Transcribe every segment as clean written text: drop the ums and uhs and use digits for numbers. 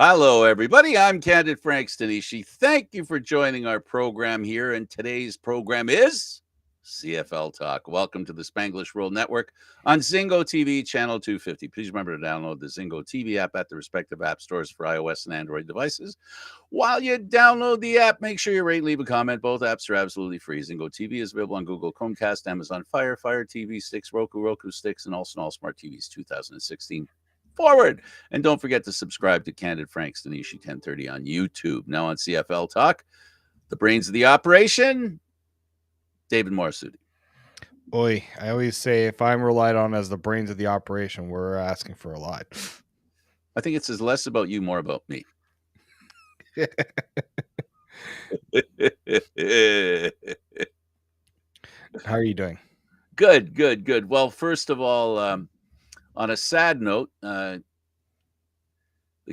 Hello, everybody. I'm Candid Stanisci. Thank you for joining our program here. And today's program is CFL Talk. Welcome to the Spanglish World Network on Zingo TV, channel 250. Please remember to download the Zingo TV app at the respective app stores for iOS and Android devices. While you download the app, make sure you rate and leave a comment. Both apps are absolutely free. Zingo TV is available on Google Chromecast, Amazon Fire TV sticks, Roku sticks, and also all smart TVs 2016 forward. And don't forget to subscribe to Candid Stanisci 1030 on YouTube. Now on CFL Talk, the brains of the operation, David Morassutti. Oi, I always say if I'm relied on as the brains of the operation, we're asking for a lot. I think it's less about you, more about me. How are you doing? Good. Well, first of all, on a sad note, the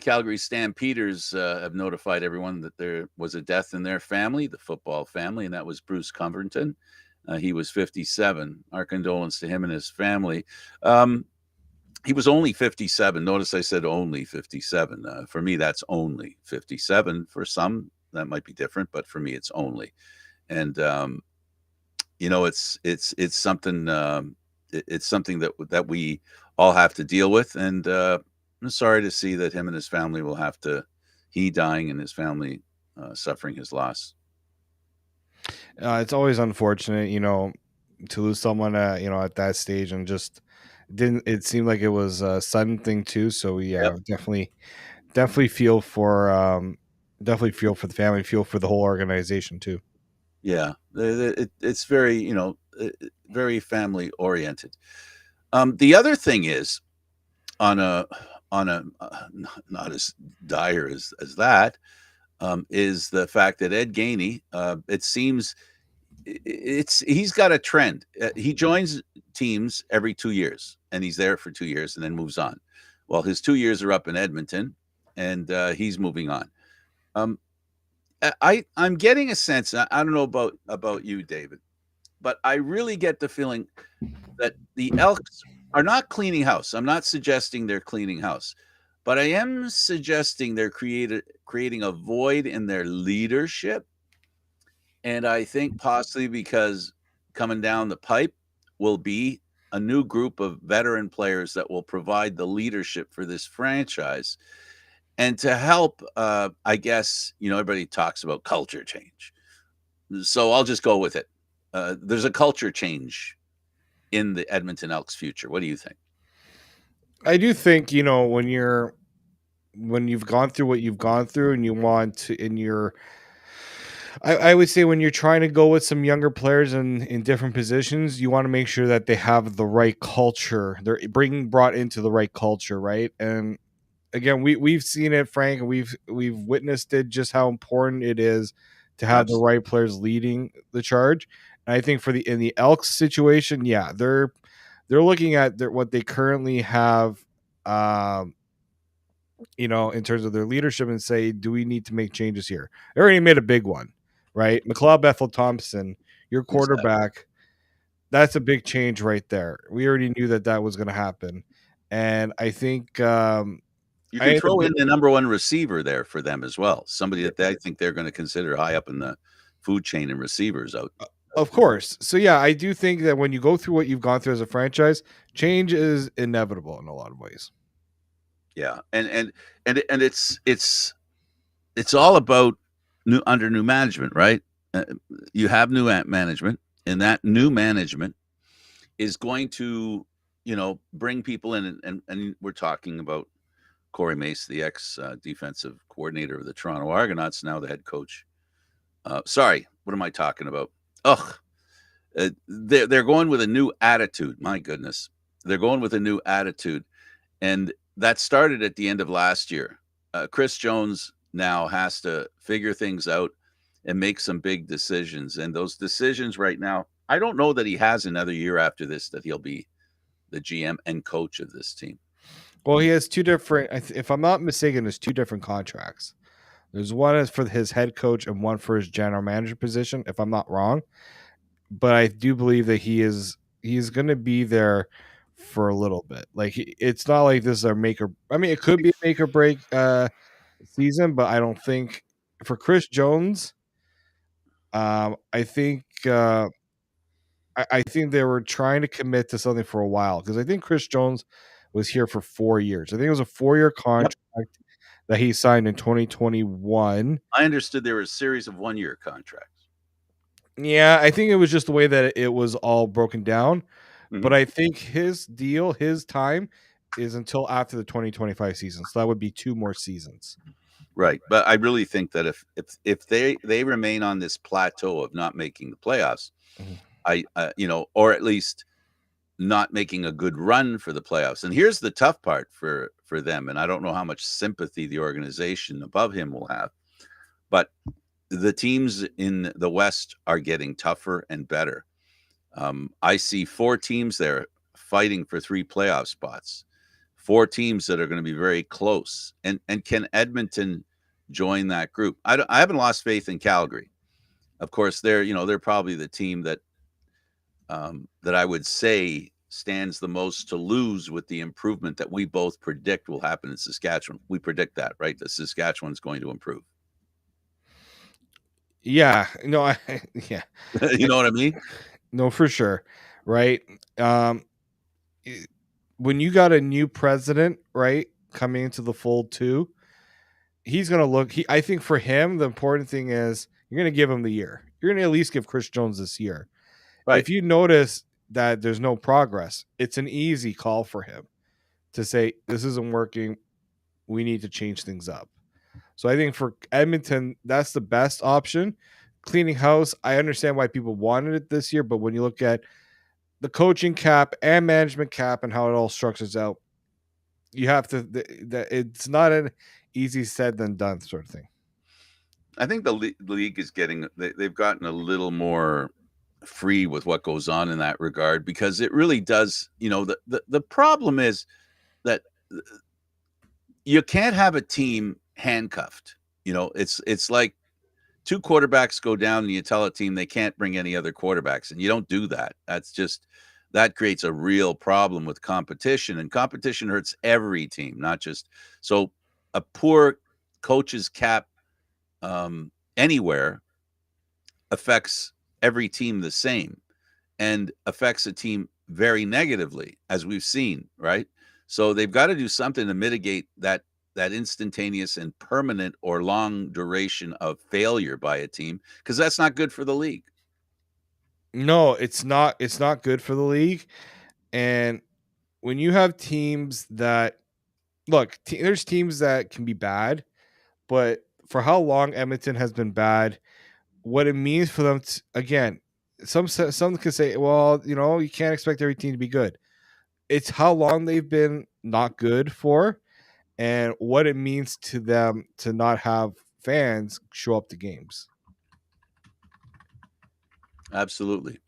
Calgary Stampeders have notified everyone that there was a death in their family, the football family, and that was Bruce Covington. He was 57. Our condolence to him and his family. He was only 57. Notice I said only 57. For me, that's only 57. For some, that might be different, but for me, it's only. And it's something. It's something that we all have to deal with, and I'm sorry to see that him and his family will have to. He dying and his family suffering his loss. It's always unfortunate, to lose someone, at that stage, and just didn't. It seemed like it was a sudden thing too. So Yep. definitely feel for the family, feel for the whole organization too. Yeah, it's very very family oriented. The other thing is on a not as dire as that. Is the fact that Ed Gainey, it seems he's got a trend. He joins teams every 2 years, and he's there for 2 years and then moves on. Well, his 2 years are up in Edmonton, and he's moving on. I'm getting a sense. I don't know about you, David, but I really get the feeling that the Elks are not cleaning house. I'm not suggesting they're cleaning house, but I am suggesting they're creating a void in their leadership. And I think possibly because coming down the pipe will be a new group of veteran players that will provide the leadership for this franchise. And to help, I guess, everybody talks about culture change. So I'll just go with it. There's a culture change in the Edmonton Elks future. What do you think? I do think, when you've gone through what you've gone through and you want to, I would say when you're trying to go with some younger players in different positions, you want to make sure that they have the right culture. They're brought into the right culture, right? And again, we've seen it, Frank, and we've witnessed it, just how important it is to have the right players leading the charge. And I think in the Elks situation, yeah, they're looking at what they currently have, in terms of their leadership, and say, do we need to make changes here? They already made a big one, right? McLeod Bethel Thompson, your quarterback. Exactly. That's a big change right there. We already knew that was going to happen. And I think you can throw in the number one receiver there for them as well. Somebody that I think they're going to consider high up in the food chain and receivers out. Of course. So yeah, I do think that when you go through what you've gone through as a franchise, change is inevitable in a lot of ways. Yeah, and it's all about under new management, right? You have new management, and that new management is going to, bring people in, and we're talking about Corey Mace, the ex defensive coordinator of the Toronto Argonauts, now the head coach. Sorry, what am I talking about? They're going with a new attitude. My goodness, they're going with a new attitude, and that started at the end of last year. Chris Jones now has to figure things out and make some big decisions. And those decisions right now, I don't know that he has another year after this that he'll be the GM and coach of this team. Well, he has two different, if I'm not mistaken, there's two different contracts. There's one for his head coach and one for his general manager position, if I'm not wrong. But I do believe that he's going to be there for a little bit. Like, it's not like this is a make or, I mean, it could be a make or break season, but I don't think for Chris Jones. I think I think they were trying to commit to something for a while because I think Chris Jones was here for 4 years. I think it was a 4-year Yep. contract that he signed in 2021. I understood there were a series of 1-year contracts. Yeah, I think it was just the way that it was all broken down. But Mhm. I think his deal, his time is until after the 2025 season. So that would be 2 more seasons. Right. But I really think that if they remain on this plateau of not making the playoffs, Mhm. or at least not making a good run for the playoffs. And here's the tough part for them, and I don't know how much sympathy the organization above him will have, but the teams in the West are getting tougher and better. I see 4 teams there fighting for 3 playoff spots. 4 teams that are going to be very close. And can Edmonton join that group? I haven't lost faith in Calgary. Of course, they're probably the team that I would say stands the most to lose with the improvement that we both predict will happen in Saskatchewan. We predict that, right? That Saskatchewan's going to improve. Yeah, no, yeah, You know what I mean? no, for sure, right? Um, i- when you got a new president, right, coming into the fold too, he's gonna look. I think for him, the important thing is you're gonna give him the year. You're gonna at least give Chris Jones this year. Right. If you notice that there's no progress, it's an easy call for him to say this isn't working. We need to change things up. So I think for Edmonton, that's the best option. Cleaning house, I understand why people wanted it this year, but when you look at the coaching cap and management cap and how it all structures out, you have to. It's not an easy said than done sort of thing. I think the league is they've gotten a little more free with what goes on in that regard because it really does. The problem is that you can't have a team handcuffed. It's like 2 quarterbacks go down and you tell a team they can't bring any other quarterbacks, and you don't do that. That creates a real problem with competition, and competition hurts every team, not just so a poor coach's cap anywhere affects every team the same and affects a team very negatively, as we've seen, right? So they've got to do something to mitigate that instantaneous and permanent or long duration of failure by a team, because that's not good for the league. No, it's not. It's not good for the league. And when you have teams that look, there's teams that can be bad, but for how long Edmonton has been bad, what it means for them to, again, some could say, well, you can't expect every team to be good. It's how long they've been not good for, and what it means to them to not have fans show up to games. Absolutely.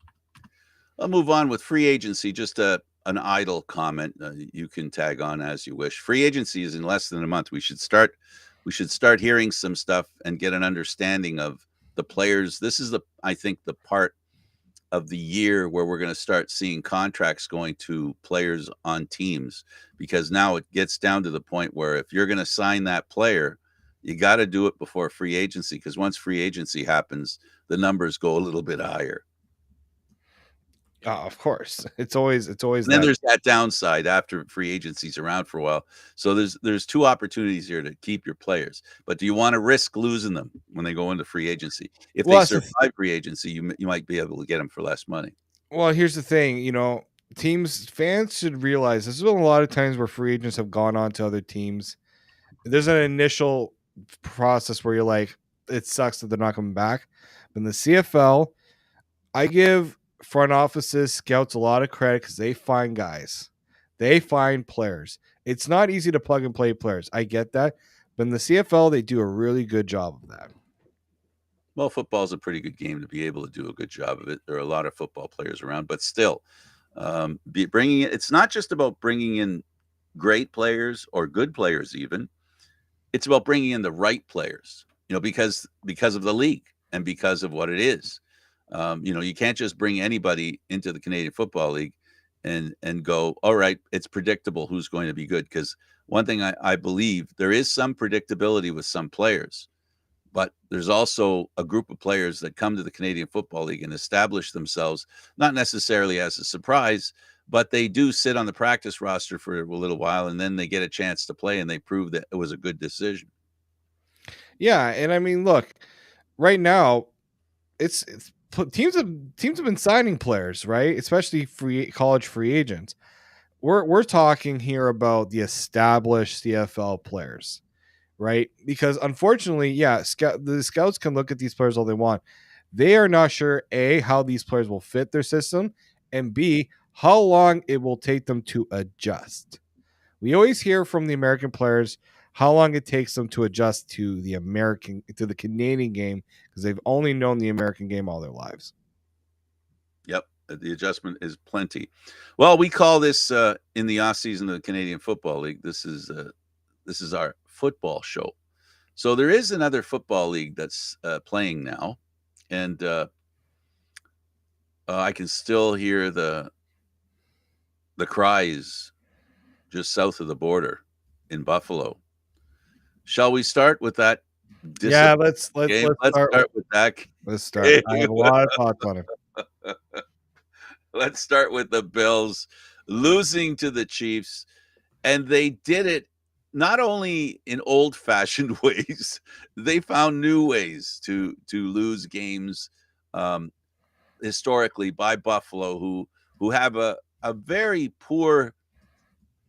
I'll move on with free agency. Just an idle comment. You can tag on as you wish. Free agency is in less than a month. We should start hearing some stuff and get an understanding of the players. This is I think the part of the year where we're going to start seeing contracts going to players on teams, because now it gets down to the point where if you're going to sign that player, you got to do it before free agency, because once free agency happens, the numbers go a little bit higher. Of course, it's always And then that. there's that downside after free agency's around for a while. So there's 2 opportunities here to keep your players. But do you want to risk losing them when they go into free agency? If Well, they that's survive free agency, you might be able to get them for less money. well, here's the thing. Teams fans should realize there's been a lot of times where free agents have gone on to other teams. There's an initial process where you're like, it sucks that they're not coming back. But in the CFL, I give front offices, scouts a lot of credit because they find guys, they find players. It's not easy to plug and play players. I get that. But in the CFL, they do a really good job of that. Well, football's a pretty good game to be able to do a good job of it. There are a lot of football players around, but still, bringing it. It's not just about bringing in great players or good players, even. It's about bringing in the right players. Because of the league and because of what it is. You can't just bring anybody into the Canadian Football League and go, all right, it's predictable who's going to be good, because one thing I believe, there is some predictability with some players, but there's also a group of players that come to the Canadian Football League and establish themselves, not necessarily as a surprise, but they do sit on the practice roster for a little while, and then they get a chance to play, and they prove that it was a good decision. Yeah, and I mean, look, right now, it's teams have been signing players, right? Especially college free agents. We're talking here about the established CFL players, right? Because unfortunately, yeah, the scouts can look at these players all they want. They are not sure A, how these players will fit their system, and B, how long it will take them to adjust. We always hear from the American players how long it takes them to adjust to the Canadian game, because they've only known the American game all their lives. Yep, the adjustment is plenty. Well, we call this in the off season of the Canadian Football League. This is our football show. So there is another football league that's playing now, and I can still hear the cries just south of the border in Buffalo. Shall we start with that? Yeah, let's game? Let's start with that. Let's start. I have a lot of thoughts on it. Let's start with the Bills losing to the Chiefs, and they did it not only in old-fashioned ways, they found new ways to lose games historically by Buffalo, who have a very poor.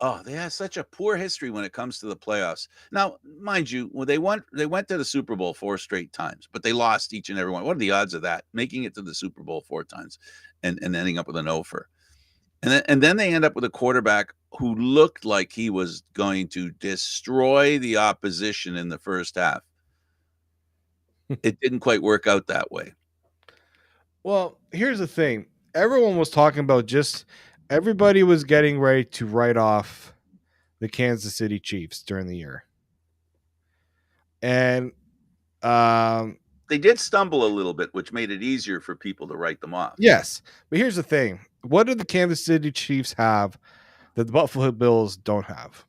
Oh, they have such a poor history when it comes to the playoffs. Now, mind you, when they went to the Super Bowl 4 straight times, but they lost each and every one. What are the odds of that? Making it to the Super Bowl 4 times and ending up with an offer. And then they end up with a quarterback who looked like he was going to destroy the opposition in the first half. It didn't quite work out that way. Well, here's the thing. Everyone was talking about everybody was getting ready to write off the Kansas City Chiefs during the year. And they did stumble a little bit, which made it easier for people to write them off. Yes. But here's the thing. What do the Kansas City Chiefs have that the Buffalo Bills don't have?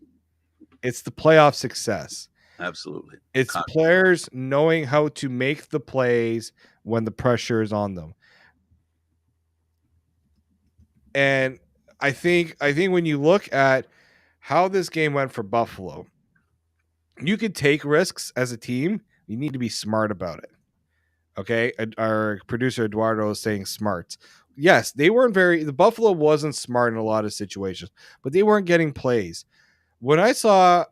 It's the playoff success. Absolutely. It's players knowing how to make the plays when the pressure is on them. And I think when you look at how this game went for Buffalo, you could take risks as a team. You need to be smart about it. Okay? Our producer Eduardo is saying smart. Yes, the Buffalo wasn't smart in a lot of situations, but they weren't getting plays. When I saw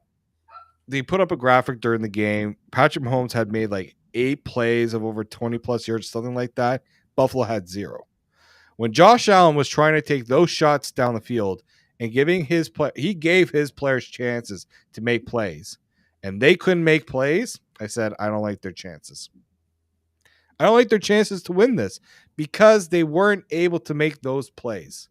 they put up a graphic during the game, Patrick Mahomes had made like 8 plays of over 20 plus yards, something like that. Buffalo had 0. When Josh Allen was trying to take those shots down the field and he gave his players chances to make plays, and they couldn't make plays, I said, I don't like their chances. I don't like their chances to win this because they weren't able to make those plays.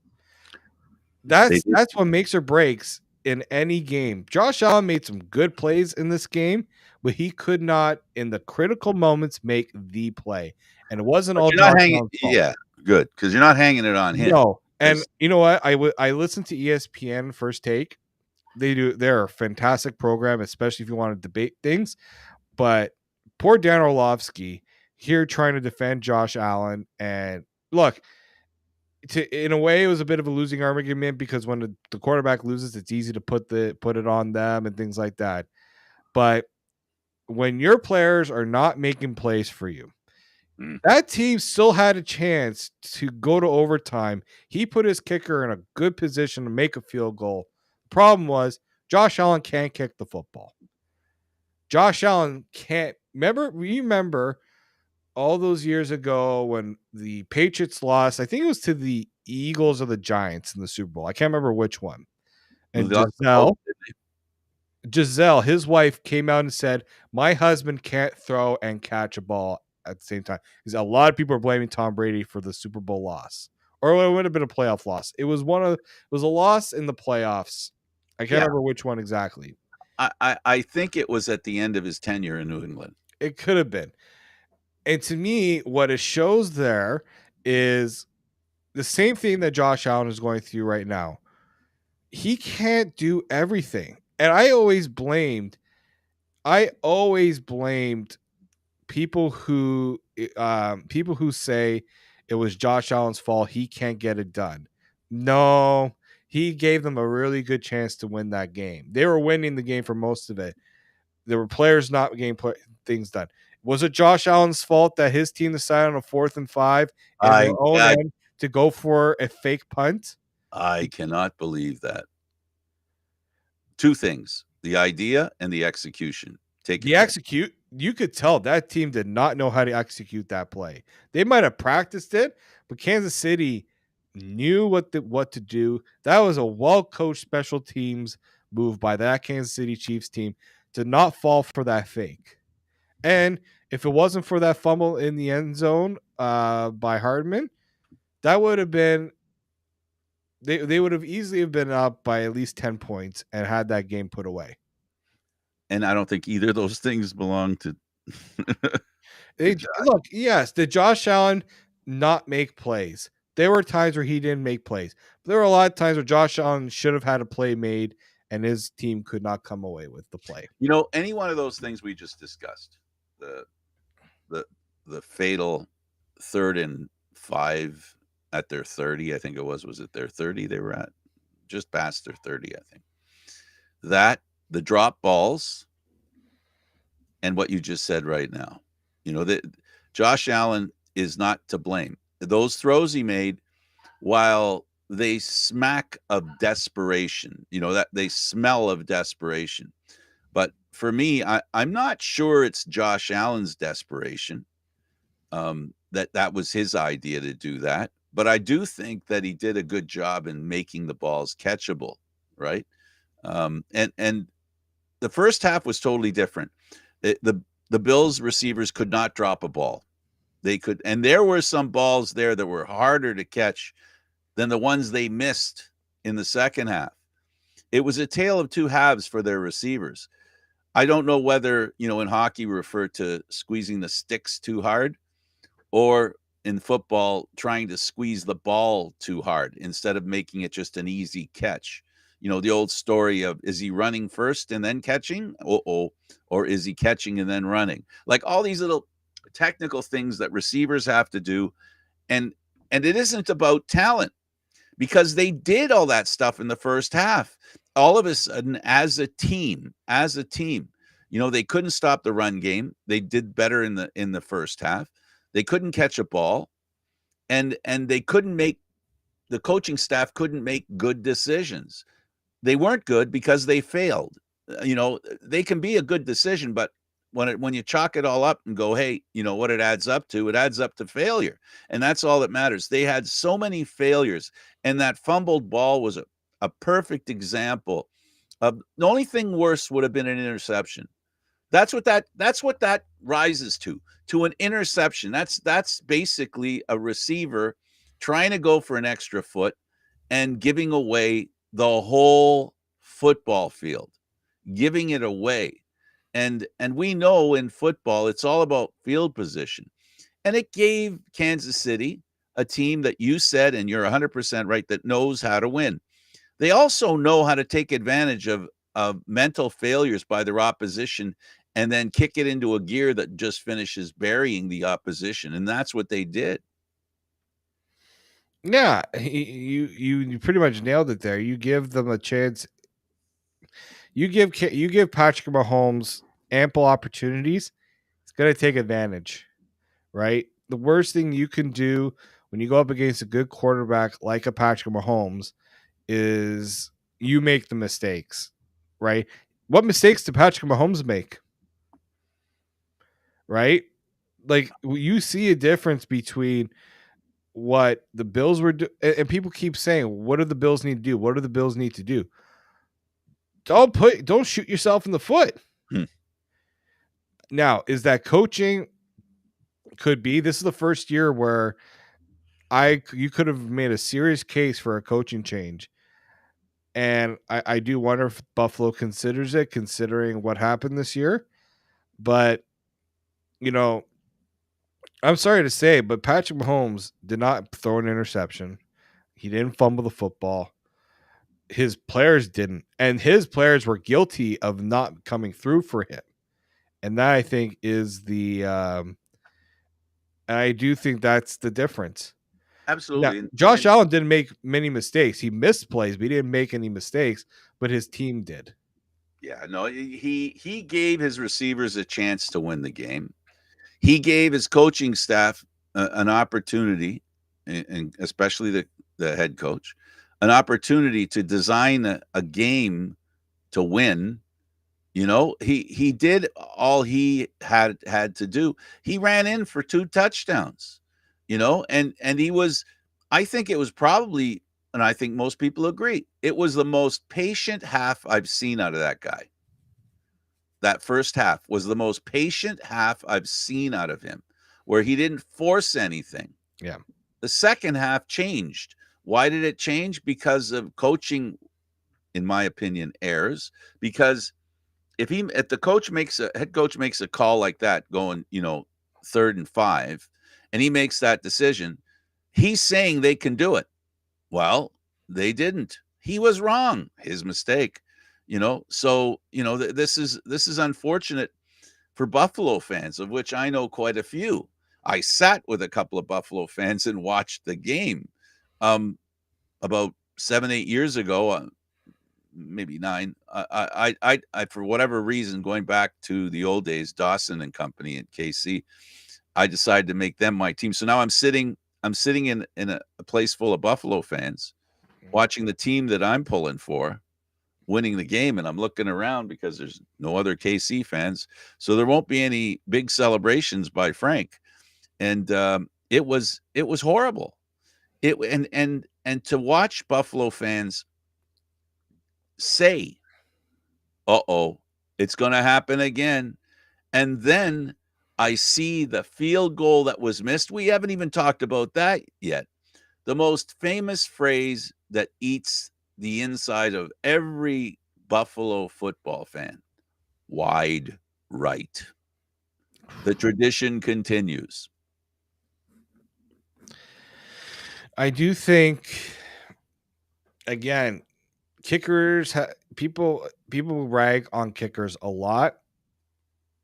That's what makes or breaks in any game. Josh Allen made some good plays in this game, but he could not, in the critical moments, make the play. And it wasn't all Josh Allen's fault. Yeah, good, because you're not hanging it on him. No, and you know what? I listened to ESPN First Take. They're a fantastic program, especially if you want to debate things. But poor Dan Orlovsky here trying to defend Josh Allen, and look, in a way, it was a bit of a losing argument because when the quarterback loses, it's easy to put it on them and things like that. But when your players are not making plays for you, that team still had a chance to go to overtime. He put his kicker in a good position to make a field goal. Problem was, Josh Allen can't kick the football. Josh Allen can't. Remember all those years ago when the Patriots lost, I think it was to the Eagles or the Giants in the Super Bowl. I can't remember which one. And Giselle, his wife, came out and said, my husband can't throw and catch a ball at the same time. Because a lot of people are blaming Tom Brady for the Super Bowl loss. Or it would have been a playoff loss. It was a loss in the playoffs. I can't remember which one exactly. I think it was at the end of his tenure in New England. It could have been. And to me, what it shows there is the same thing that Josh Allen is going through right now. He can't do everything. And I always blamed people who say it was Josh Allen's fault. He can't get it done. No, he gave them a really good chance to win that game. They were winning the game for most of it. There were players not getting things done. Was it Josh Allen's fault that his team decided on a 4th and 5 in I their own I, end to go for a fake punt? I cannot believe that. Two things: the idea and the execution. Take it. You could tell that team did not know how to execute that play. They might have practiced it, but Kansas City knew what to do. That was a well-coached special teams move by that Kansas City Chiefs team to not fall for that fake. And if it wasn't for that fumble in the end zone by Hardman, that would have been they would have easily have been up by at least 10 points and had that game put away. And I don't think either of those things belong to. Look, yes, did Josh Allen not make plays? There were times where he didn't make plays. But there were a lot of times where Josh Allen should have had a play made and his team could not come away with the play. Any one of those things we just discussed, the the fatal 3rd and 5 at their 30, I think it was it their 30 they were at? Just past their 30, I think. That, the drop balls, and what you just said right now. That Josh Allen is not to blame. Those throws he made, while they smack of desperation, that they smell of desperation. But for me, I'm not sure it's Josh Allen's desperation. That was his idea to do that. But I do think that he did a good job in making the balls catchable, right? And the first half was totally different. The Bills receivers could not drop a ball. They could, and there were some balls there that were harder to catch than the ones they missed in the second half. It was a tale of two halves for their receivers. I don't know whether, in hockey we refer to squeezing the sticks too hard, or in football trying to squeeze the ball too hard instead of making it just an easy catch. The old story of, is he running first and then catching? Or is he catching and then running? Like all these little technical things that receivers have to do. And it isn't about talent, because they did all that stuff in the first half. All of a sudden, as a team, they couldn't stop the run game. They did better in the first half. They couldn't catch a ball, and they couldn't make, the coaching staff couldn't make good decisions. They weren't good because they failed. They can be a good decision, but when you chalk it all up and go, hey, what it adds up to failure. And that's all that matters. They had so many failures, and that fumbled ball was a perfect example of, the only thing worse would have been an interception. That's what that rises to an interception. That's basically a receiver trying to go for an extra foot and giving away the whole football field, giving it away. And we know in football, it's all about field position. And it gave Kansas City, a team that you said, and you're 100% right, that knows how to win. They also know how to take advantage of mental failures by their opposition and then kick it into a gear that just finishes burying the opposition. And that's what they did. Yeah, you pretty much nailed it there. You give them a chance. You give Patrick Mahomes ample opportunities. It's going to take advantage, right? The worst thing you can do when you go up against a good quarterback like a Patrick Mahomes is you make the mistakes, right? What mistakes did Patrick Mahomes make? Right? Like, you see a difference between what the Bills were doing, and people keep saying, what do the Bills need to do? What do the Bills need to do? Don't shoot yourself in the foot. Now, is that coaching? Could be. This is the first year where you could have made a serious case for a coaching change. And I do wonder if Buffalo considers it, considering what happened this year. But, I'm sorry to say, but Patrick Mahomes did not throw an interception. He didn't fumble the football. his players didn't, and his players were guilty of not coming through for him. And that, I think, is the and I do think that's the difference. Now, Absolutely. Josh Allen didn't make many mistakes. He missed plays, but he didn't make any mistakes, but his team did. Yeah, no, he gave his receivers a chance to win the game. He gave his coaching staff an opportunity, and especially the head coach, an opportunity to design a game to win. He did all he had to do. He ran in for 2 touchdowns, and he was, I think it was probably, and I think most people agree, it was the most patient half I've seen out of that guy. That first half was the most patient half I've seen out of him, where he didn't force anything. Yeah. The second half changed. Why did it change? Because of coaching, in my opinion, errors. Because if the head coach makes a call like that, going, 3rd and 5, and he makes that decision, he's saying they can do it. Well, they didn't. He was wrong. His mistake. So this is unfortunate for Buffalo fans, of which I know quite a few. I sat with a couple of Buffalo fans and watched the game about 7-8 years ago, maybe 9. I for whatever reason, going back to the old days, Dawson and company in KC, I decided to make them my team. So now I'm sitting in a place full of Buffalo fans, watching the team that I'm pulling for winning the game, and I'm looking around because there's no other KC fans, so there won't be any big celebrations by Frank. And it was horrible. And to watch Buffalo fans say, "Uh-oh, it's going to happen again," and then I see the field goal that was missed. We haven't even talked about that yet. The most famous phrase that eats the inside of every Buffalo football fan: wide right. The tradition continues. I do think, again, kickers people rag on kickers a lot.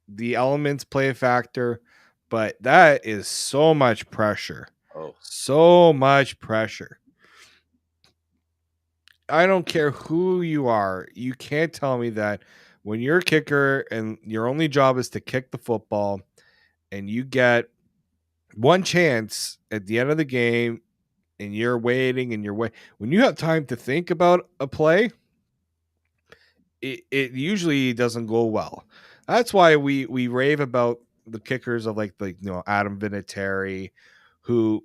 The elements play a factor, but that is so much pressure. Oh, So much pressure. I don't care who you are. You can't tell me that when you're a kicker and your only job is to kick the football and you get one chance at the end of the game and you're waiting and when you have time to think about a play, it usually doesn't go well. That's why we rave about the kickers of like Adam Vinatieri, who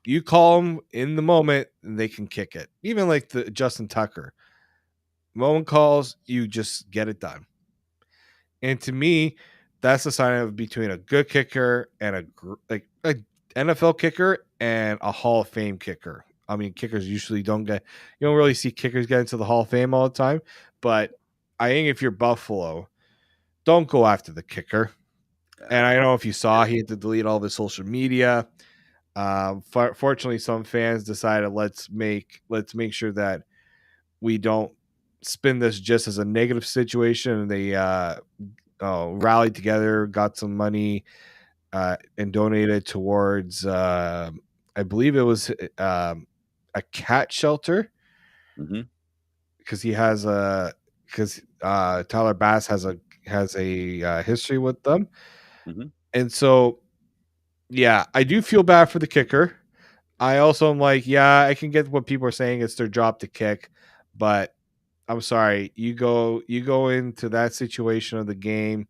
you call them in the moment and they can kick it. Even like the Justin Tucker, moment calls, you just get it done. And to me, that's a sign of between a good kicker and a NFL kicker and a Hall of Fame kicker. I mean, kickers usually you don't really see kickers get into the Hall of Fame all the time. But I think if you're Buffalo, don't go after the kicker. And I don't know if you saw, he had to delete all of his social media. Fortunately, some fans decided let's make sure that we don't spin this just as a negative situation. And they rallied together, got some money, and donated towards, I believe it was a cat shelter, because Tyler Bass has a history with them, and so yeah, I do feel bad for the kicker. I also am like, yeah, I can get what people are saying. It's their job to kick, but I'm sorry. You go into that situation of the game.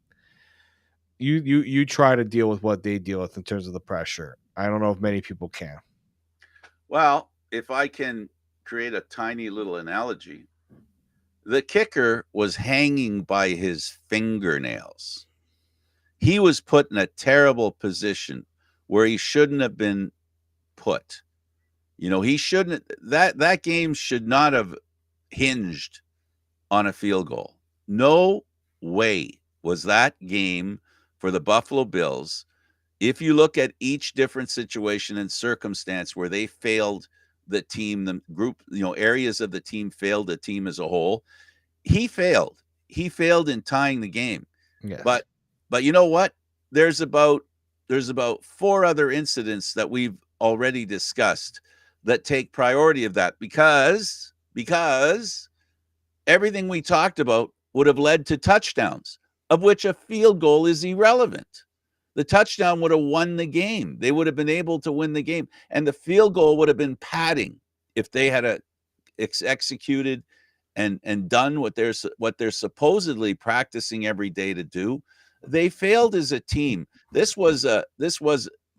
You try to deal with what they deal with in terms of the pressure. I don't know if many people can. Well, if I can create a tiny little analogy, the kicker was hanging by his fingernails. He was put in a terrible position where he shouldn't have been put. He shouldn't, that game should not have hinged on a field goal. No way was that game for the Buffalo Bills. If you look at each different situation and circumstance where they failed the team, the group, areas of the team failed the team as a whole. He failed. He failed in tying the game. Yes. But you know what? There's about 4 other incidents that we've already discussed that take priority of that because everything we talked about would have led to touchdowns, of which a field goal is irrelevant. The touchdown would have won the game. They would have been able to win the game. And the field goal would have been padding if they had executed and done what they're supposedly practicing every day to do. They failed as a team. This was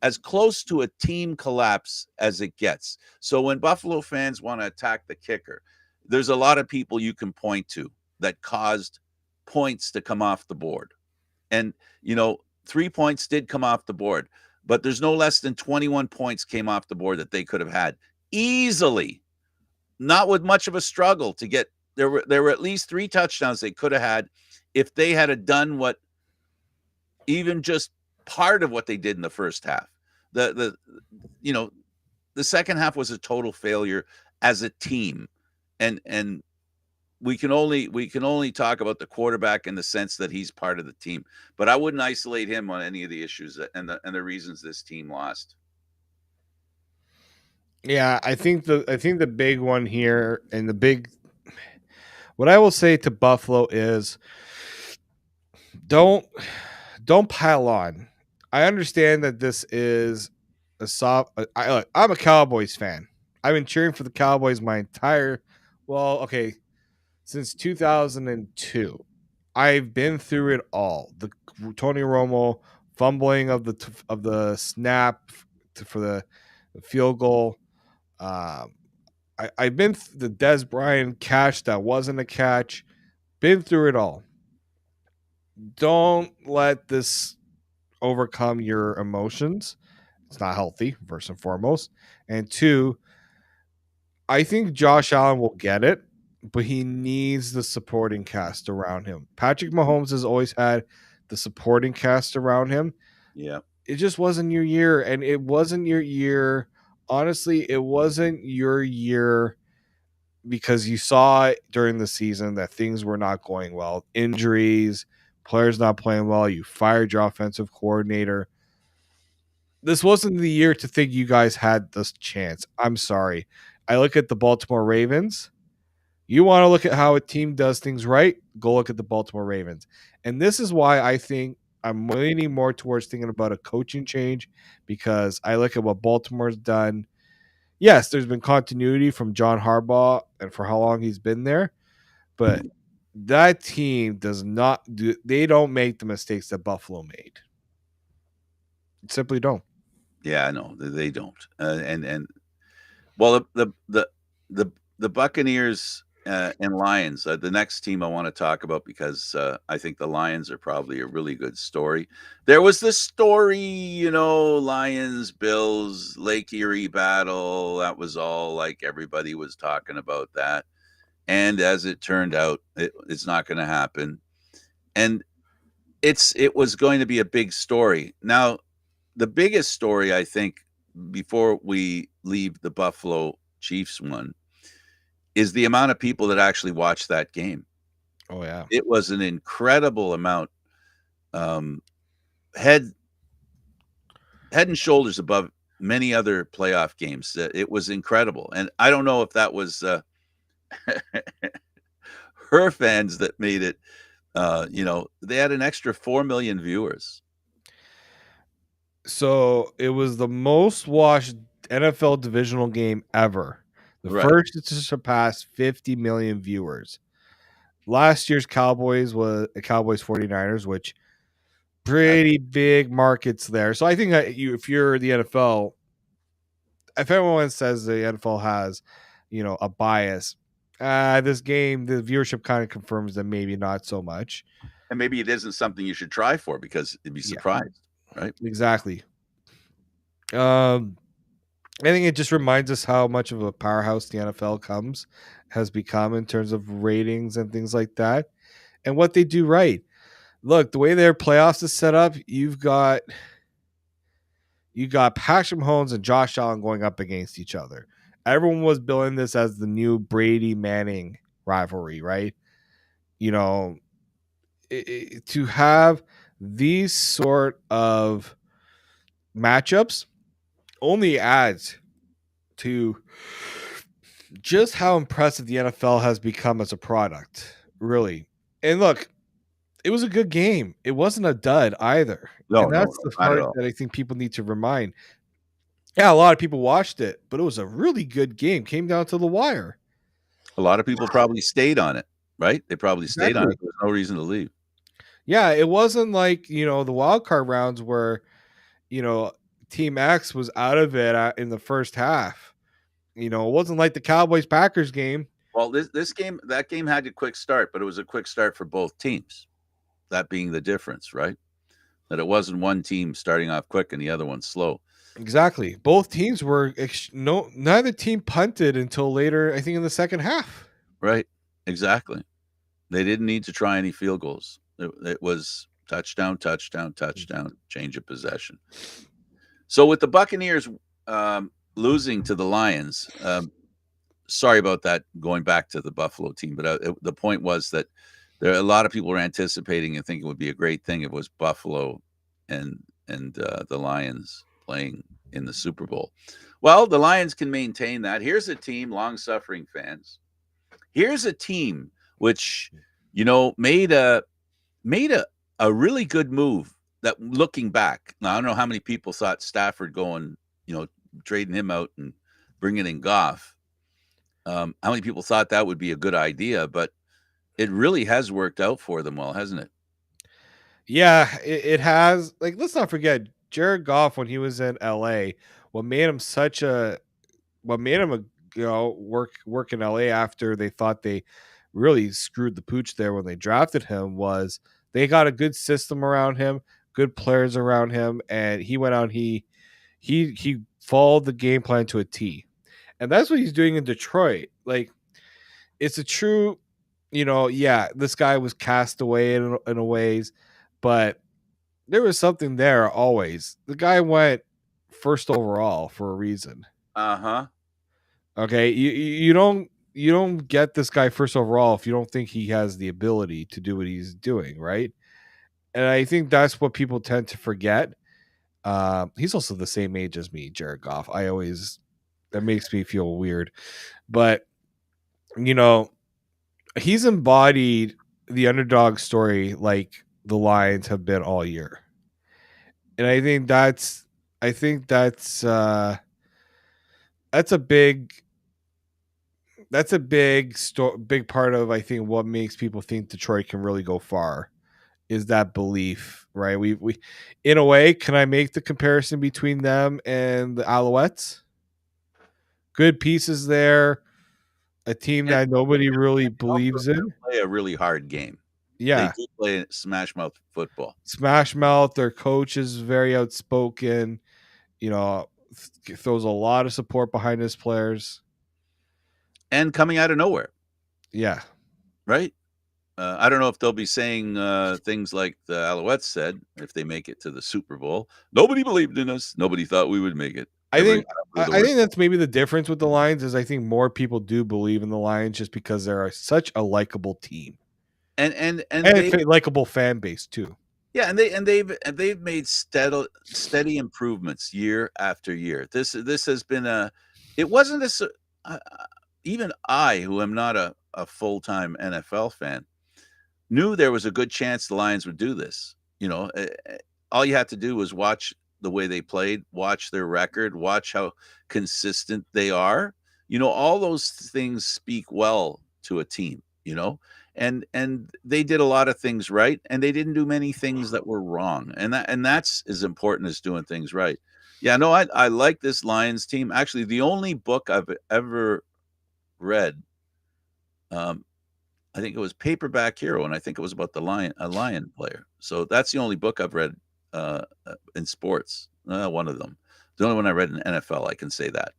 as close to a team collapse as it gets. So when Buffalo fans want to attack the kicker, there's a lot of people you can point to that caused points to come off the board. And 3 points did come off the board, but there's no less than 21 points came off the board that they could have had easily, not with much of a struggle to get. There were at least 3 touchdowns they could have had if they had done what, even just part of what they did in the first half. The second half was a total failure as a team, and we can only talk about the quarterback in the sense that he's part of the team, but I wouldn't isolate him on any of the issues and the reasons this team lost. Yeah, I think the big one here, and what I will say to Buffalo is don't pile on. I understand that this is a soft. I'm a Cowboys fan. I've been cheering for the Cowboys since 2002. I've been through it all. The Tony Romo fumbling of the snap for the field goal. I've been the Des Bryant catch that wasn't a catch. Been through it all. Don't let this overcome your emotions. It's not healthy, first and foremost. And 2, I think Josh Allen will get it, but he needs the supporting cast around him. Patrick Mahomes has always had the supporting cast around him. Yeah. It just wasn't your year, and it wasn't your year. Honestly, it wasn't your year because you saw during the season that things were not going well. Injuries, players not playing well. You fired your offensive coordinator. This wasn't the year to think you guys had this chance. I'm sorry. I look at the Baltimore Ravens. You want to look at how a team does things right? Go look at the Baltimore Ravens. And this is why I think I'm leaning more towards thinking about a coaching change, because I look at what Baltimore's done. Yes, there's been continuity from John Harbaugh and for how long he's been there, but that team they don't make the mistakes that Buffalo made. Simply don't. Yeah, no, they don't. Well, the Buccaneers and Lions, the next team I want to talk about, because I think the Lions are probably a really good story. There was this story, Lions, Bills, Lake Erie battle. That was all, like, everybody was talking about that. And as it turned out, it's not going to happen. And it was going to be a big story. Now, the biggest story, I think, before we leave the Buffalo Chiefs one, is the amount of people that actually watched that game. Oh, yeah. It was an incredible amount, head and shoulders above many other playoff games. It was incredible. And I don't know if that was her fans that made it. They had an extra 4 million viewers. So it was the most watched NFL divisional game ever. The first to surpass 50 million viewers. Last year's Cowboys was Cowboys 49ers, which pretty big markets there. So I think that if you're the NFL, if everyone says the NFL has, a bias, this game, the viewership kind of confirms that maybe not so much. And maybe it isn't something you should try for, because it'd be surprised, right? Exactly. I think it just reminds us how much of a powerhouse the NFL has become in terms of ratings and things like that, and what they do right. Look, the way their playoffs is set up, you got Patrick Mahomes and Josh Allen going up against each other. everyone was billing this as the new Brady Manning rivalry, right? You know, to have these sort of matchups only adds to just how impressive the NFL has become as a product, really. And look, it was a good game. It wasn't a dud either. No, And no, that's no, the not at part all. that I think people need to remind. Yeah, a lot of people watched it, but it was a really good game. Came down to the wire. A lot of people probably stayed on it, right? They probably stayed on Exactly. it. There's no reason to leave. Yeah, it wasn't like, the wild card rounds where, you know, Team X was out of it in the first half. It wasn't like the Cowboys Packers game. Well, that game had a quick start, but it was a quick start for both teams. That being the difference, right? That it wasn't one team starting off quick and the other one slow. Exactly. Both teams were neither team punted until later, I think in the second half. Right. Exactly. They didn't need to try any field goals. It was touchdown, touchdown, touchdown, change of possession. So with the Buccaneers losing to the Lions, sorry about that going back to the Buffalo team, but the point was that a lot of people were anticipating and thinking it would be a great thing if it was Buffalo and the Lions playing in the Super Bowl. Well, the Lions can maintain that. Here's a team, long-suffering fans. Here's a team which, made a really good move. That looking back, now I don't know how many people thought Stafford going, trading him out and bringing in Goff. How many people thought that would be a good idea? But it really has worked out for them well, hasn't it? Yeah, it has. Like, let's not forget Jared Goff when he was in LA. What made him work in LA after they thought they really screwed the pooch there when they drafted him was they got a good system around him, good players around him, and he went out. He followed the game plan to a T, and that's what he's doing in Detroit. Like, it's a true, yeah, this guy was cast away in a ways, but there was something there always. The guy went first overall for a reason. Uh-huh. Okay, you don't get this guy first overall if you don't think he has the ability to do what he's doing, right? And I think that's what people tend to forget. He's also the same age as me, Jared Goff. That makes me feel weird, but you know he's embodied the underdog story like the Lions have been all year, and I think that's a big part of I think what makes people think Detroit can really go far is that belief, right? We in a way, can I make the comparison between them and the Alouettes? Good pieces there, a team And that nobody really they also believes in. play a really hard game. They Yeah, do play smash mouth football. Smash Mouth, their coach is very outspoken, you know, throws a lot of support behind his players. And coming out of nowhere, Yeah. right? I don't know if they'll be saying things like the Alouettes said if they make it to the Super Bowl. Nobody believed in us. Nobody thought we would make it. I Everyone think blew the I whistle. think that's maybe the difference with the Lions is I think more people do believe in the Lions just because they're such a likable team And and they a likable fan base too. yeah, and they've made steady improvements year after year. This has been it wasn't uh, even I, who am not a full-time NFL fan, knew there was a good chance the Lions would do this. All you had to do was watch the way they played, watch their record, watch how consistent they are. All those things speak well to a team, and they did a lot of things right, and they didn't do many things that were wrong. And that's as important as doing things right. Yeah, no, I like this Lions team. Actually, the only book I've ever read, um, I think it was Paperback Hero, and I think it was about a lion player. So that's the only book I've read in sports. One of them, the only one I read in NFL. I can say that.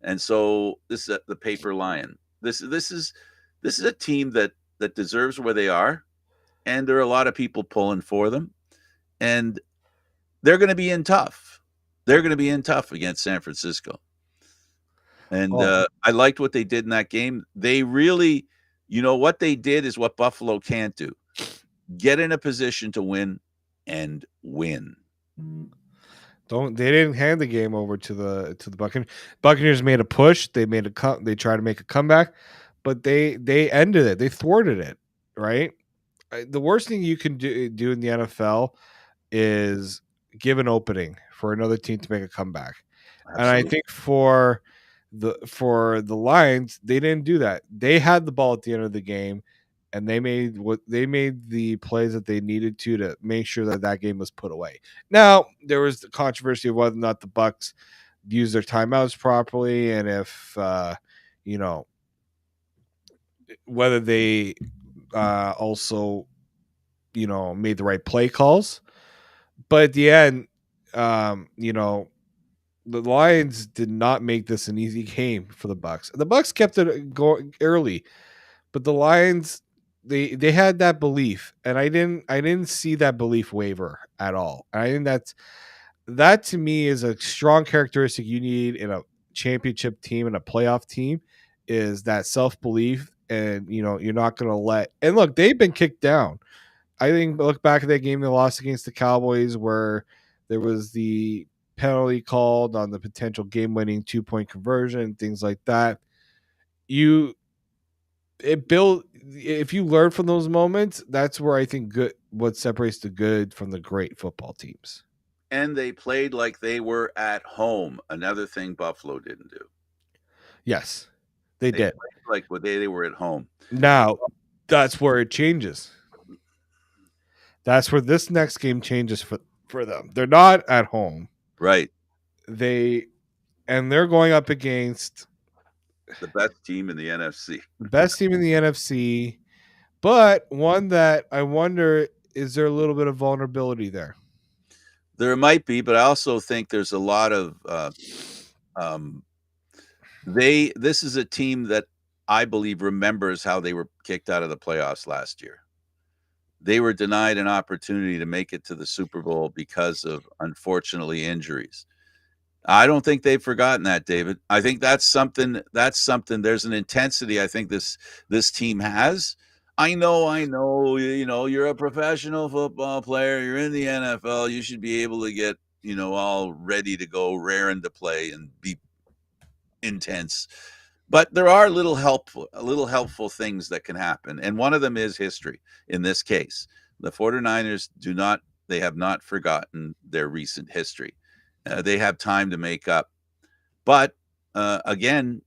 And so this is the Paper Lion. This is a team that deserves where they are, and there are a lot of people pulling for them, and they're going to be in tough. They're going to be in tough against San Francisco. And Oh, I liked what they did in that game. They really, what they did is what Buffalo can't do: get in a position to win and win. they didn't hand the game over to the Buccaneers. Buccaneers made a push. They tried to make a comeback, but they ended it. They thwarted it. Right. The worst thing you can do in the NFL is give an opening for another team to make a comeback. And I Absolutely. think for the Lions, they didn't do that. They had the ball at the end of the game, and they made the plays that they needed to make sure that game was put away. Now there was the controversy of whether or not the Bucks used their timeouts properly, and if you know whether they also made the right play calls. But at the end, the Lions did not make this an easy game for the Bucks. The Bucks kept it going early, but the Lions they had that belief, and I didn't see that belief waver at all. I think that to me is a strong characteristic you need in a championship team and a playoff team, is that self belief, and you're not going to let. And look, they've been kicked down. I think look back at that game they lost against the Cowboys where there was the penalty called on the potential game-winning 2-point conversion and things like that. You it build If you learn from those moments, that's where I think what separates the good from the great football teams. And they played like they were at home. Another thing Buffalo didn't do. Yes, they They did. played like they were at home. Now, that's where it changes. That's where this next game changes for them. They're not at home. Right. They and they're going up against The best team in the NFC. the best team in the NFC, but one that I wonder, is there a little bit of vulnerability there? There might be, but I also think there's a lot of um, this is a team that I believe remembers how they were kicked out of the playoffs last year. They were denied an opportunity to make it to the Super Bowl because of, unfortunately, injuries. I don't think they've forgotten that, David. I think that's something. There's an intensity I think this team has. I know. You're a professional football player. You're in the NFL. You should be able to get all ready to go, raring to play, and be intense. But there are little helpful things that can happen, and one of them is history. In this case, the 49ers they have not forgotten their recent history. They have time to make up. But again,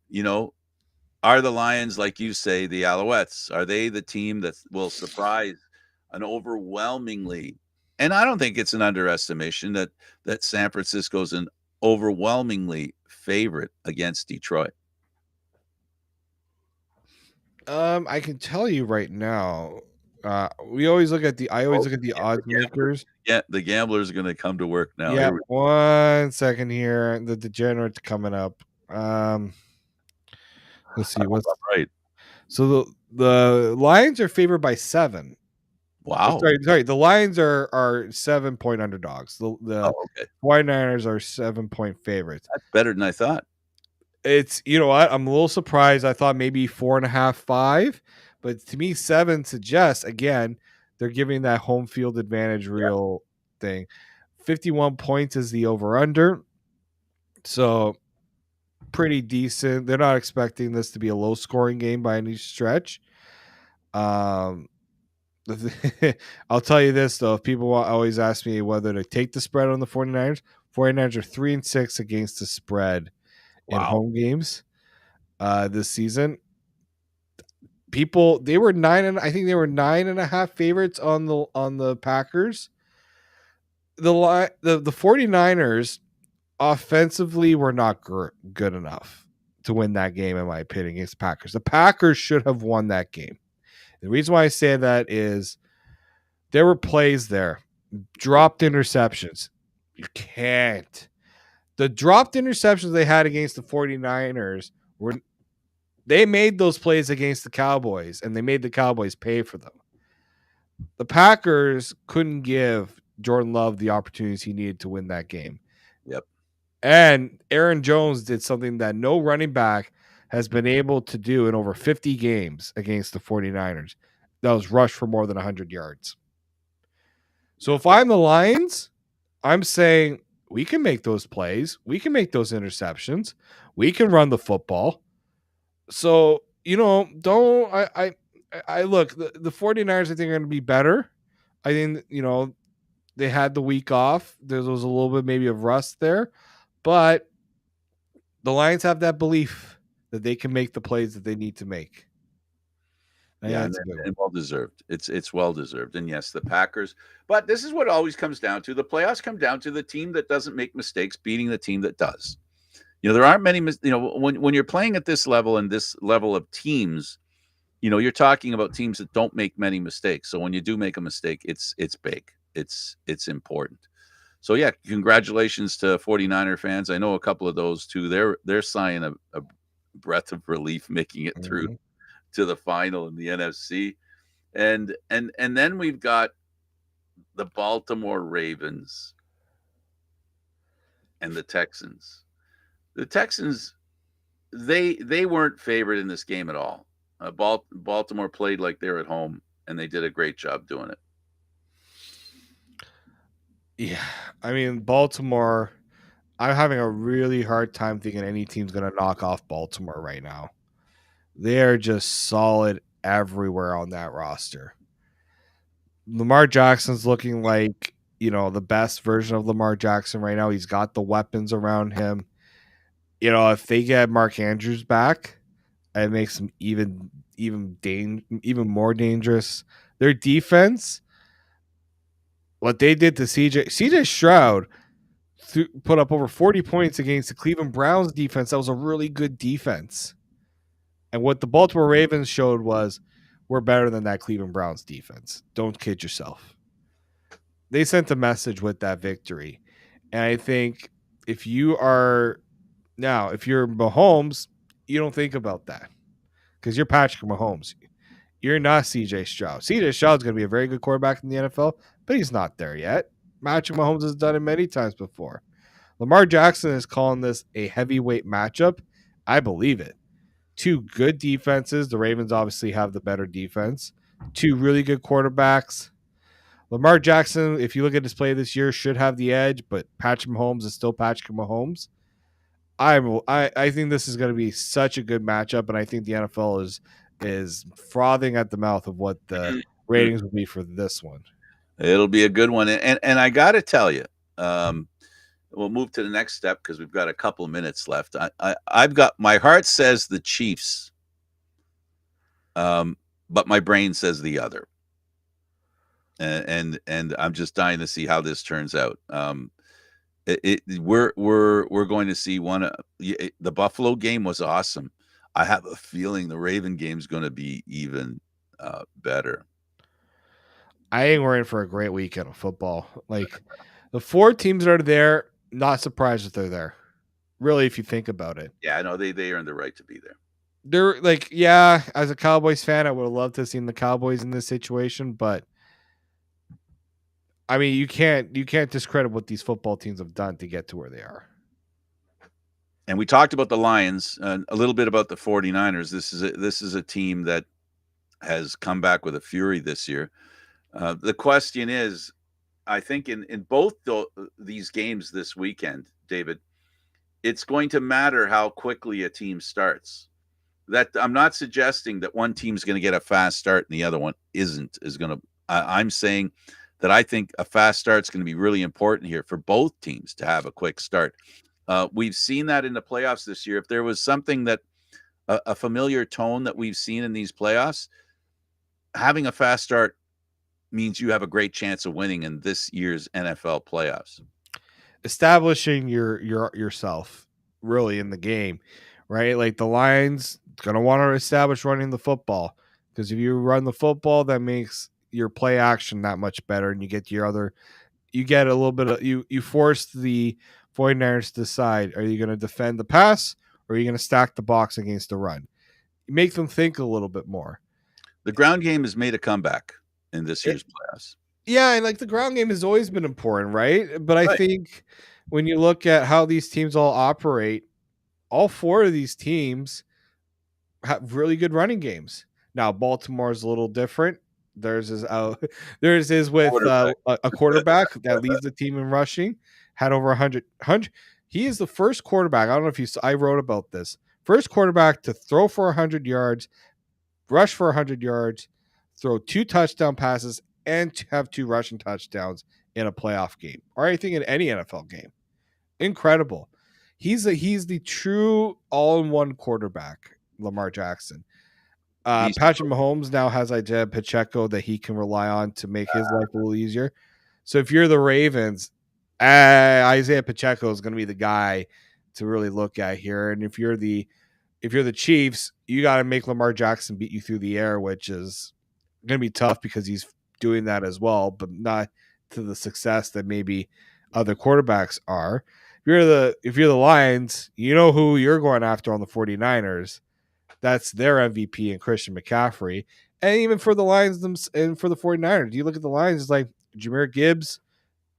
are the Lions, like you say, the Alouettes? Are they the team that will surprise an overwhelmingly? And I don't think it's an underestimation that San Francisco's an overwhelmingly favorite against Detroit. I can tell you right now. We always look at the. I always look at the odds makers. Yeah, the gamblers are going to come to work now. Yeah, Here we 1 second here. The degenerate's coming up. Let's see what's right. so the Lions are favored by 7. Wow. Sorry. The Lions are 7-point underdogs. The Oh, okay. 49ers are 7-point favorites. That's better than I thought. It's what, I'm a little surprised. I thought maybe 4.5, 5, but to me 7 suggests again they're giving that home field advantage real thing. 51 points is the over under, so pretty decent. They're not expecting this to be a low scoring game by any stretch. Um, I'll tell you this though, if people always ask me whether to take the spread on the 49ers, 49ers are 3-6 against the spread in Wow. home games this season. They were 9.5 favorites on the Packers. The 49ers offensively were not good enough to win that game, in my opinion, against the Packers. The Packers should have won that game. The reason why I say that is there were plays there, dropped interceptions. You can't. The dropped interceptions they had against the 49ers they made those plays against the Cowboys, and they made the Cowboys pay for them. The Packers couldn't give Jordan Love the opportunities he needed to win that game. Yep. And Aaron Jones did something that no running back has been able to do in over 50 games against the 49ers. That was rush for more than 100 yards. So if I'm the Lions, I'm saying we can make those plays. We can make those interceptions. We can run the football. So, don't I look, the 49ers I think are going to be better. I think, they had the week off. There was a little bit maybe of rust there, but the Lions have that belief that they can make the plays that they need to make. Yeah, That's a good one. and well deserved. It's well deserved. And yes, the Packers. But this is what it always comes down to. The playoffs come down to the team that doesn't make mistakes beating the team that does. There aren't many. When you're playing at this level and this level of teams, you're talking about teams that don't make many mistakes. So when you do make a mistake, it's big. It's important. So yeah, congratulations to 49er fans. I know a couple of those too. They're sighing a breath of relief making it through to the final in the NFC. And then we've got the Baltimore Ravens and the Texans. The Texans, they weren't favored in this game at all. Baltimore played like they're at home, and they did a great job doing it. Yeah, I mean, Baltimore, I'm having a really hard time thinking any team's going to knock off Baltimore right now. They're just solid everywhere on that roster. Lamar Jackson's looking like, the best version of Lamar Jackson right now. He's got the weapons around him. If they get Mark Andrews back, it makes them even more dangerous. Their defense, what they did to CJ Stroud put up over 40 points against the Cleveland Browns defense. That was a really good defense. And what the Baltimore Ravens showed was we're better than that Cleveland Browns defense. Don't kid yourself. They sent a message with that victory. And I think if you're Mahomes, you don't think about that because you're Patrick Mahomes. You're not CJ Stroud. CJ Stroud's going to be a very good quarterback in the NFL, but he's not there yet. Patrick Mahomes has done it many times before. Lamar Jackson is calling this a heavyweight matchup. I believe it. Two good defenses. The Ravens obviously have the better defense. Two really good quarterbacks. Lamar Jackson, if you look at his play this year, should have the edge, but Patrick Mahomes is still Patrick Mahomes. I think this is going to be such a good matchup, and I think the NFL is frothing at the mouth of what the ratings will be for this one. It'll be a good one, and I got to tell you, we'll move to the next step because we've got a couple of minutes left. I've got my heart says the Chiefs, but my brain says the other, and I'm just dying to see how this turns out. We're going to see one. The Buffalo game was awesome. I have a feeling the Raven game is going to be even better. I think we're in for a great weekend of football. Like the four teams that are there, not surprised that they're there. Really, if you think about it. Yeah, I know they earned the right to be there. They're like, yeah, as a Cowboys fan, I would have loved to have seen the Cowboys in this situation, but I mean, you can't discredit what these football teams have done to get to where they are. And we talked about the Lions, a little bit about the 49ers. This is a team that has come back with a fury this year. The question is, I think in both these games this weekend, David, it's going to matter how quickly a team starts. That I'm not suggesting that one team's going to get a fast start and the other one isn't. I'm saying that I think a fast start is going to be really important here for both teams to have a quick start. We've seen that in the playoffs this year. If there was something that a familiar tone that we've seen in these playoffs, having a fast start means you have a great chance of winning in this year's NFL playoffs. Establishing yourself really in the game, right? Like the Lions going to want to establish running the football because if you run the football, that makes your play action that much better, and you get a little bit of you force the 49ers to decide, are you going to defend the pass or are you going to stack the box against the run? You make them think a little bit more. The ground game has made a comeback in this year's playoffs. Yeah, and like the ground game has always been important, right? But I think when you look at how these teams all operate, all four of these teams have really good running games. Now Baltimore is a little different. Theirs is theirs is with Quarterback. a quarterback that leads the team in rushing. Had over 100. He is the first quarterback. I don't know if you. I wrote about this. First quarterback to throw for 100 yards, rush for 100 yards, throw 2 touchdown passes, and to have 2 rushing touchdowns in a playoff game or anything in any NFL game. Incredible. He's the true all-in-one quarterback, Lamar Jackson. He's Patrick Mahomes now has Isaiah Pacheco that he can rely on to make his life a little easier. So if you're the Ravens, Isaiah Pacheco is going to be the guy to really look at here. And if you're the Chiefs, you got to make Lamar Jackson beat you through the air, which is going to be tough because he's doing that as well, but not to the success that maybe other quarterbacks are. If you're the Lions, you know who you're going after on the 49ers. That's their MVP and Christian McCaffrey. And even for the Lions and for the 49ers, you look at the Lions, it's like Jahmyr Gibbs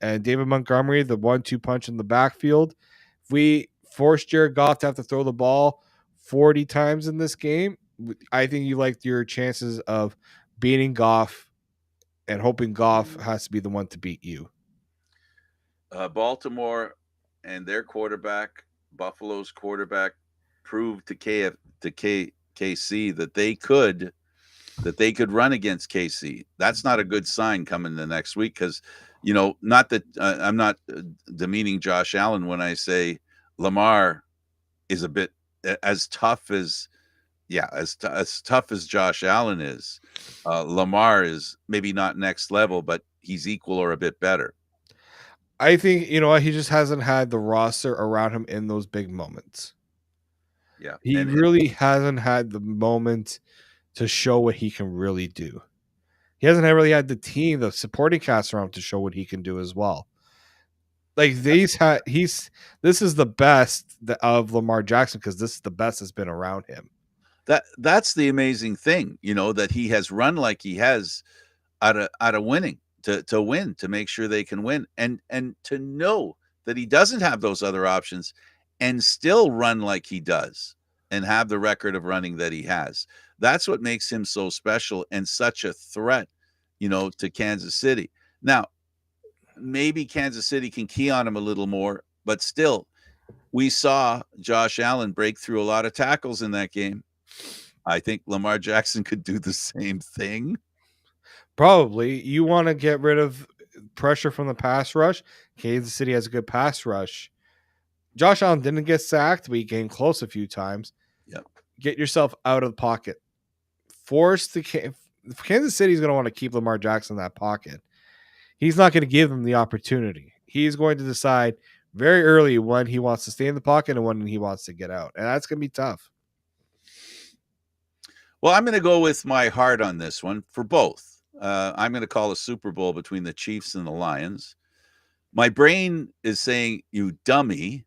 and David Montgomery, the 1-2 punch in the backfield. If we forced Jared Goff to have to throw the ball 40 times in this game, I think you like your chances of beating Goff and hoping Goff has to be the one to beat you. Baltimore and their quarterback, Buffalo's quarterback, proved to KC that they could run against KC. That's not a good sign coming the next week because, not that I'm not demeaning Josh Allen when I say Lamar is a bit as tough as tough as Josh Allen is. Lamar is maybe not next level, but he's equal or a bit better. I think, he just hasn't had the roster around him in those big moments. Yeah. He really hasn't had the moment to show what he can really do. He hasn't really had the team, the supporting cast around to show what he can do as well. Like this is the best of Lamar Jackson because this is the best that's been around him. That's the amazing thing, that he has run like he has out of winning to win, to make sure they can win, and to know that he doesn't have those other options and still run like he does and have the record of running that he has. That's what makes him so special and such a threat, to Kansas City. Now, maybe Kansas City can key on him a little more, but still, we saw Josh Allen break through a lot of tackles in that game. I think Lamar Jackson could do the same thing. Probably. You want to get rid of pressure from the pass rush. Kansas City has a good pass rush. Josh Allen didn't get sacked, but he came close a few times. Yep. Get yourself out of the pocket. Kansas City is going to want to keep Lamar Jackson in that pocket. He's not going to give them the opportunity. He's going to decide very early when he wants to stay in the pocket and when he wants to get out. And that's going to be tough. Well, I'm going to go with my heart on this one for both. I'm going to call a Super Bowl between the Chiefs and the Lions. My brain is saying, you dummy,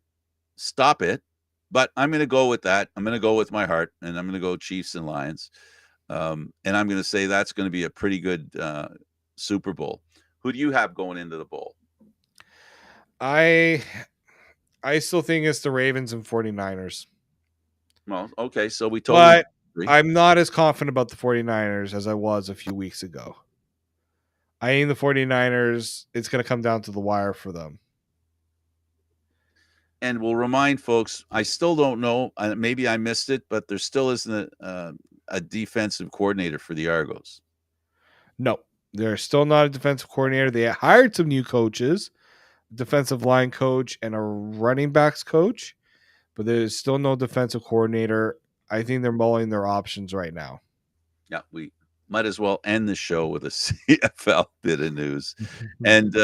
stop it. But I'm going to go with that. I'm going to go with my heart, and I'm going to go Chiefs and Lions. And I'm going to say that's going to be a pretty good Super Bowl. Who do you have going into the bowl? I still think it's the Ravens and 49ers. Well, okay, so we totally agree. I'm not as confident about the 49ers as I was a few weeks ago. I think the 49ers, it's going to come down to the wire for them. And we'll remind folks, I still don't know, maybe I missed it, but there still isn't a defensive coordinator for the Argos. No, they're still not a defensive coordinator. They hired some new coaches, defensive line coach and a running backs coach, but there's still no defensive coordinator. I think they're mulling their options right now. Yeah, we might as well end the show with a CFL bit of news. And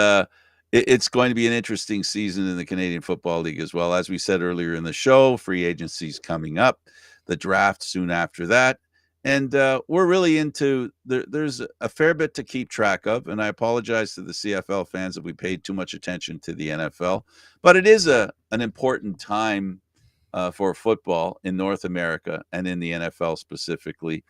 it's going to be an interesting season in the Canadian Football League as well. As we said earlier in the show, free agency's coming up, the draft soon after that. And we're really into there's a fair bit to keep track of. And I apologize to the CFL fans that we paid too much attention to the NFL. But it is an important time for football in North America and in the NFL specifically.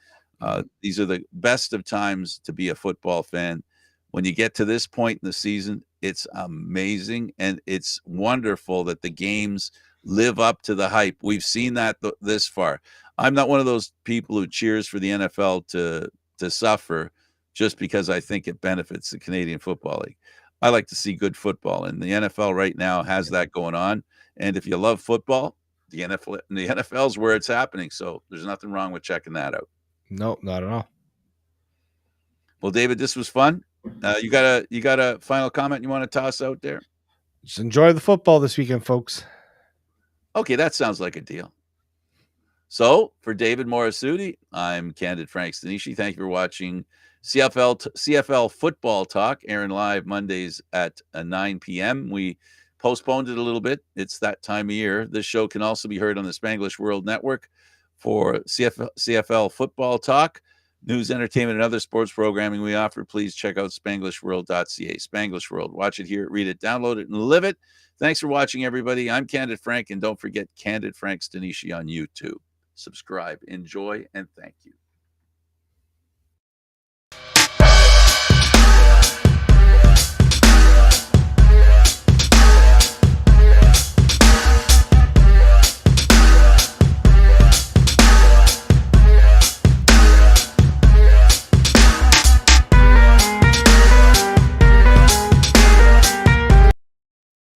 These are the best of times to be a football fan. When you get to this point in the season, It's amazing, and it's wonderful that the games live up to the hype. We've seen that this far. I'm not one of those people who cheers for the NFL to suffer just because I think it benefits the Canadian Football League. I like to see good football, and the NFL right now has that going on. And if you love football, the NFL is where it's happening. So there's nothing wrong with checking that out. No, not at all. Well, David, this was fun. You got a final comment you want to toss out there? Just enjoy the football this weekend, folks. Okay, that sounds like a deal. So for David Morassutti, I'm Candid Frank Stanisci. Thank you for watching CFL Football Talk, airing live Mondays at 9 p.m. We postponed it a little bit. It's that time of year. This show can also be heard on the Spanglish World Network for CFL Football Talk. News, entertainment, and other sports programming we offer. Please check out SpanglishWorld.ca. Spanglish World. Watch it, hear it, read it, download it, and live it. Thanks for watching, everybody. I'm Candid Frank, and don't forget Candid Frank Stanisci on YouTube. Subscribe, enjoy, and thank you.